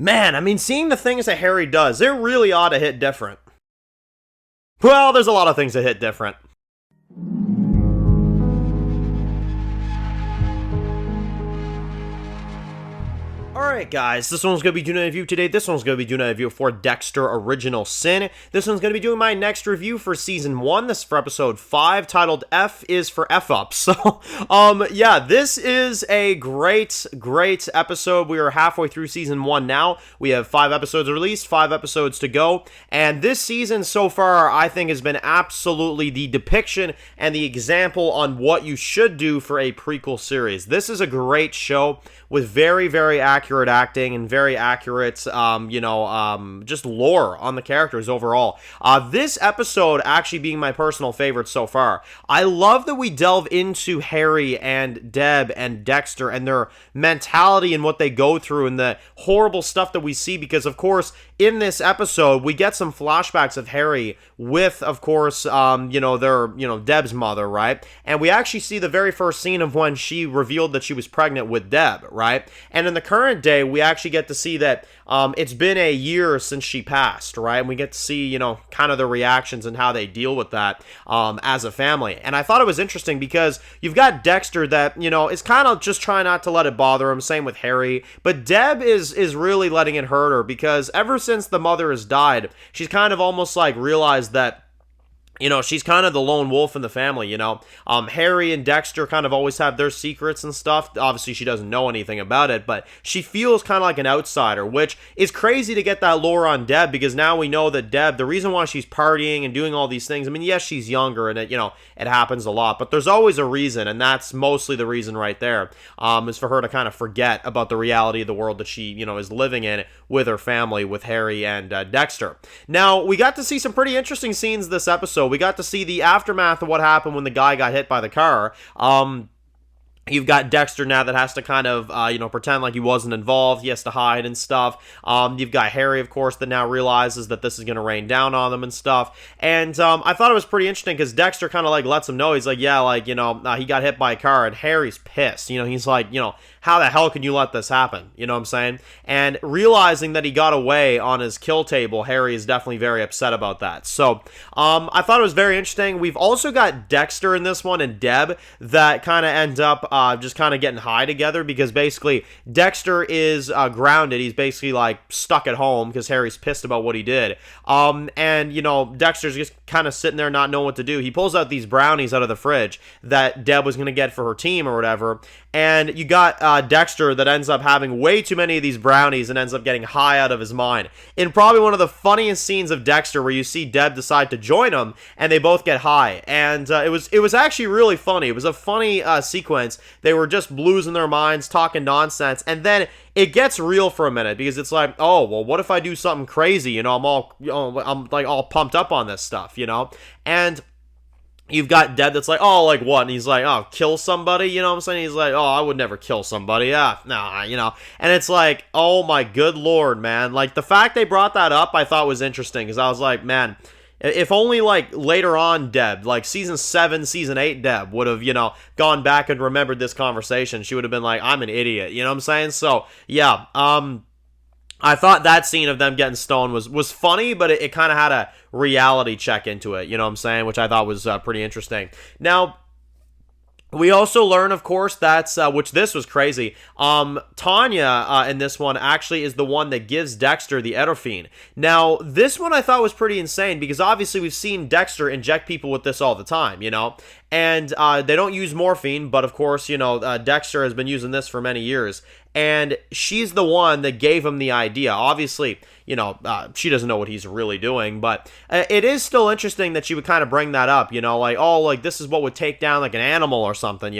Man, I mean, seeing the things that Harry does, it really ought to hit different. Well, there's a lot of things that hit different. Alright guys, this one's going to be doing a review today. This one's going to be doing a review for Dexter Original Sin. This one's going to be doing my next review for Season 1. This is for Episode 5, titled F is for F-Up. So, yeah, this is a great episode. We are halfway through Season 1 now. We have 5 episodes released, 5 episodes to go. And this season so far, I think, has been absolutely the depiction and the example on what you should do for a prequel series. This is a great show with very accurate acting and very accurate, just lore on the characters overall. This episode actually being my personal favorite so far. I love that we delve into Harry and Deb and Dexter and their mentality and what they go through and the horrible stuff that we see because, of course, in this episode, we get some flashbacks of Harry with, of course, Deb's mother, right? And we actually see the very first scene of when she revealed that she was pregnant with Deb, right? And in the current day, we actually get to see that it's been a year since she passed, right? And we get to see, kind of the reactions and how they deal with that as a family. And I thought it was interesting because you've got Dexter that, is kind of just trying not to let it bother him. Same with Harry. But Deb is really letting it hurt her because ever since the mother has died, she's kind of almost like realized that she's kind of the lone wolf in the family, Harry and Dexter kind of always have their secrets and stuff. Obviously, she doesn't know anything about it, but she feels kind of like an outsider, which is crazy to get that lore on Deb because now we know that Deb, the reason why she's partying and doing all these things, I mean, yes, she's younger and it happens a lot, but there's always a reason, and that's mostly the reason right there, is for her to kind of forget about the reality of the world that she, is living in with her family, with Harry and Dexter. Now, we got to see some pretty interesting scenes this episode. We got to see the aftermath of what happened when the guy got hit by the car. You've got Dexter now that has to kind of, pretend like he wasn't involved. He has to hide and stuff. You've got Harry, of course, that now realizes that this is going to rain down on them and stuff. And I thought it was pretty interesting because Dexter kind of like lets him know. He's like, yeah, he got hit by a car, and Harry's pissed. He's like, how the hell can you let this happen? You know what I'm saying? And realizing that he got away on his kill table, Harry is definitely very upset about that. So, I thought it was very interesting. We've also got Dexter in this one and Deb that kind of end up just kind of getting high together because basically Dexter is grounded. He's basically like stuck at home because Harry's pissed about what he did. Dexter's just kind of sitting there not knowing what to do. He pulls out these brownies out of the fridge that Deb was going to get for her team or whatever. And you got Dexter that ends up having way too many of these brownies and ends up getting high out of his mind. In probably one of the funniest scenes of Dexter where you see Deb decide to join him and they both get high. And it was actually really funny. It was a funny sequence. They were just losing their minds, talking nonsense. And then it gets real for a minute because it's like, oh, well, what if I do something crazy? I'm all pumped up on this stuff, And you've got Deb that's like, oh, like what? And he's like, oh, kill somebody, you know what I'm saying? He's like, oh, I would never kill somebody. Yeah, nah, And it's like, oh my good lord, man. Like, the fact they brought that up, I thought was interesting because I was like, man, if only, like, later on Deb, like Season 7, Season 8 Deb would have, gone back and remembered this conversation, she would have been like, I'm an idiot, you know what I'm saying? So, yeah, I thought that scene of them getting stoned was funny, but it kind of had a reality check into it, you know what I'm saying? Which I thought was pretty interesting. Now, we also learn, of course, that's, which this was crazy, Tanya in this one actually is the one that gives Dexter the Edorphine. Now, this one I thought was pretty insane because obviously we've seen Dexter inject people with this all the time, And they don't use morphine, but of course, Dexter has been using this for many years. And she's the one that gave him the idea. Obviously, she doesn't know what he's really doing, but it is still interesting that she would kind of bring that up, this is what would take down like an animal or something,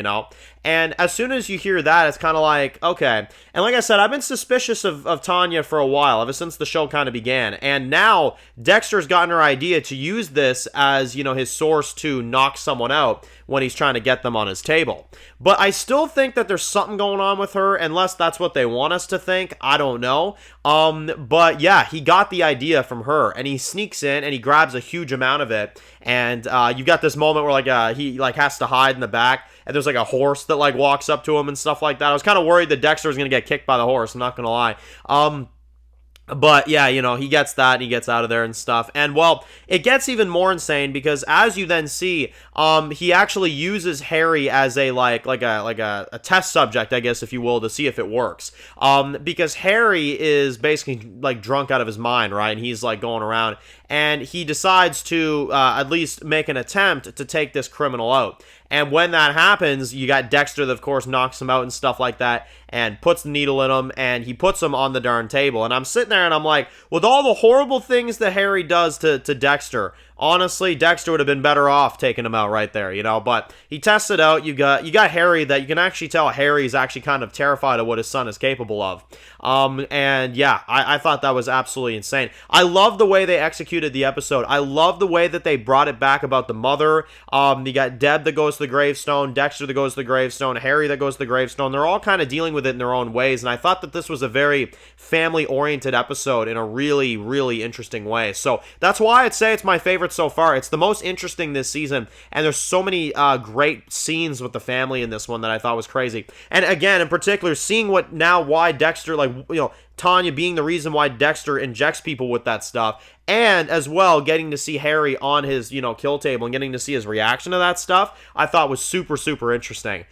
And as soon as you hear that, it's kind of like, okay. And like I said, I've been suspicious of Tanya for a while, ever since the show kind of began. And now Dexter's gotten her idea to use this as, his source to knock someone out when he's trying to get them on his table. But I still think that there's something going on with her, unless that's what they want us to think. I don't know. But yeah, he got the idea from her, and he sneaks in and he grabs a huge amount of it. And you've got this moment where he has to hide in the back, and there's like a horse that walks up to him and stuff like that. I was kind of worried that Dexter was gonna get kicked by the horse. I'm not gonna lie. But yeah, you know, he gets that and he gets out of there and stuff. And well, it gets even more insane because as you then see, he actually uses Harry as a a test subject, I guess, if you will, to see if it works. Because Harry is basically like drunk out of his mind, right? And he's like going around and he decides to at least make an attempt to take this criminal out. And when that happens, you got Dexter that, of course, knocks him out and stuff like that and puts the needle in him, and he puts him on the darn table. And I'm sitting there and I'm like, with all the horrible things that Harry does to Dexter, honestly, Dexter would have been better off taking him out right there, you know? But he tests it out. You got Harry that you can actually tell Harry's actually kind of terrified of what his son is capable of. And yeah, I thought that was absolutely insane. I love the way they executed the episode. I love the way that they brought it back about the mother. You got Deb that goes to the gravestone, Dexter that goes to the gravestone, Harry that goes to the gravestone. They're all kind of dealing with it in their own ways, and I thought that this was a very family-oriented episode in a really, really interesting way. So that's why I'd say it's my favorite so far. It's the most interesting this season, and there's so many great scenes with the family in this one that I thought was crazy. And again, in particular, seeing why Dexter, like, you know, Tanya being the reason why Dexter injects people with that stuff, and as well getting to see Harry on his, you know, kill table and getting to see his reaction to that stuff, I thought was super, super interesting.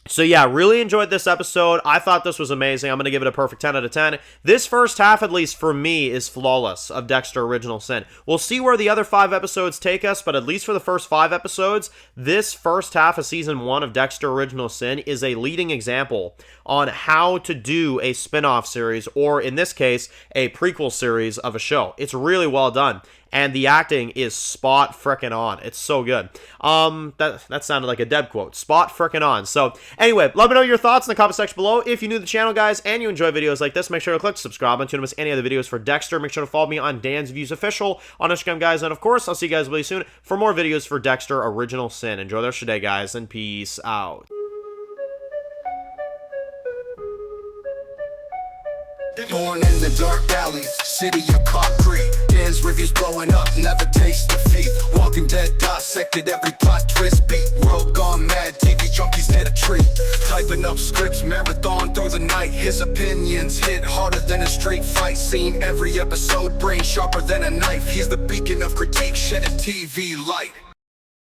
So yeah, really enjoyed this episode. I thought this was amazing. I'm going to give it a perfect 10 out of 10. This first half, at least for me, is flawless of Dexter Original Sin. We'll see where the other 5 episodes take us, but at least for the first 5 episodes, this first half of Season 1 of Dexter Original Sin is a leading example on how to do a spin-off series, or in this case, a prequel series of a show. It's really well done. And the acting is spot frickin' on. It's so good. That sounded like a Deb quote. Spot frickin' on. So, anyway, let me know your thoughts in the comment section below. If you're new to the channel, guys, and you enjoy videos like this, make sure to click subscribe and don't miss any other videos for Dexter. Make sure to follow me on Dan's Views Official on Instagram, guys. And, of course, I'll see you guys really soon for more videos for Dexter Original Sin. Enjoy the rest of your day, guys, and peace out. Born in the dark alley, city of concrete. Dan's reviews blowing up, never taste defeat. Walking Dead dissected every plot twist beat. World gone mad, TV junkies hit a treat. Typing up scripts, marathon through the night. His opinions hit harder than a street fight scene. Every episode, brain sharper than a knife. He's the beacon of critique, shedding TV light.